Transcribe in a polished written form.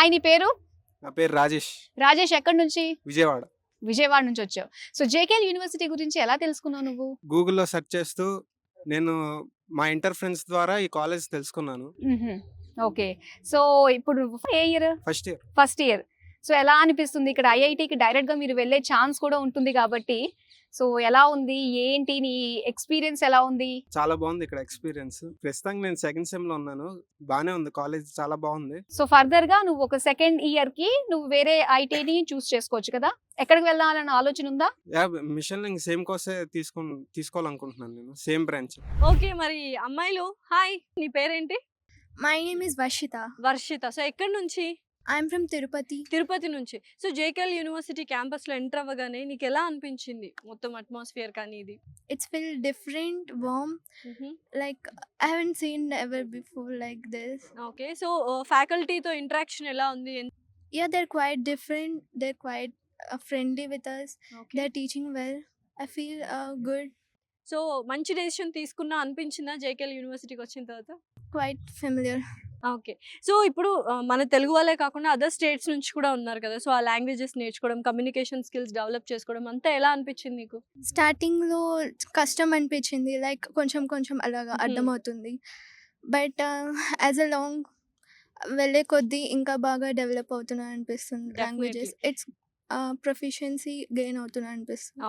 Hi, నీ పేరు? నా పేరు రాజేష్. రాజేష్, ఎక్కడి నుంచి? విజయవాడ. విజయవాడ నుంచి వచ్చావు. సో జేకేఎల్ యూనివర్సిటీ గురించి ఎలా తెలుసుకున్నావు నువ్వు? గూగుల్లో సెర్చ్ చేస్తూ నేను మా ఇంటర్ ఫ్రెండ్స్ ద్వారా ఈ కాలేజ్ తెలుసుకున్నాను. ఓకే. సో ఇప్పుడు నువ్వు ఏ year? First year. First year. So ఎలా అనిపిస్తుంది? ఇక్కడ ఐఐటికి డైరెక్ట్ గా మీరు వెళ్ళే ఛాన్స్ కూడా ఉంటుంది కాబట్టి సో ఎలా ఉంది, ఏంటి నీ ఎక్స్పీరియన్స్ ఎలా ఉంది? చాలా బాగుంది ఇక్కడ ఎక్స్పీరియన్స్. ప్రస్తుతానికి నేను సెకండ్ సెమ్ లో ఉన్నాను. బానే ఉంది, కాలేజ్ చాలా బాగుంది. సో ఫర్దర్ గా నువ్వు ఒక సెకండ్ ఇయర్ కి నువ్వు వేరే ఐటీని చూస్ చేసుకోవచ్చు కదా, ఎక్కడికి వెళ్ళాలన్న ఆలోచన ఉందా? మిషన్ లెర్నింగ్ సేమ్ కోర్సే తీసుకోవాలనుకుంటున్నాను నేను, సేమ్ బ్రాంచ్. ఓకే, మరి అమ్మాయిలు హాయ్, నీ పేరేంటి? My name is Vashita. Varshita. So ఎక్కడి నుంచి? I'm from Tirupati. తిరుపతి నుంచి. సో జేకేఎల్ యూనివర్సిటీ క్యాంపస్ లో ఎంటర్ అవ్వగానే నీకు ఎలా అనిపించింది మొత్తం అట్మాస్ఫియర్ కానీ ఇది? It's feel different, warm. Like I haven't seen ever before like this. Okay. So ఫ్యాకల్టీతో ఇంటరాక్షన్ ఎలా ఉంది? Yeah, they're quite different. They're quite friendly with us. Okay. They're teaching well. I feel good. So మంచి decision తీసుకున్నా అనిపించిందా JKL యూనివర్సిటీకి వచ్చిన తర్వాత? Quite familiar. Okay. So ఇప్పుడు మన తెలుగు వాళ్ళే కాకుండా అదర్ స్టేట్స్ నుంచి కూడా ఉన్నారు కదా, సో ఆ లాంగ్వేజెస్ నేర్చుకోవడం, కమ్యూనికేషన్ స్కిల్స్ డెవలప్ చేసుకోవడం అంతా ఎలా అనిపించింది నీకు? స్టార్టింగ్ లో కష్టం అనిపించింది, లైక్ కొంచెం కొంచెం అలాగా అర్థమవుతుంది. బట్ యాజ్ అ లాంగ్ వెళ్ళే కొద్దీ ఇంకా బాగా డెవలప్ అవుతున్నా అనిపిస్తుంది. లాంగ్వేజెస్ ఇట్స్ ప్రొఫిషియన్సీ గెయిన్ అవుతున్నా అనిపిస్తుంది.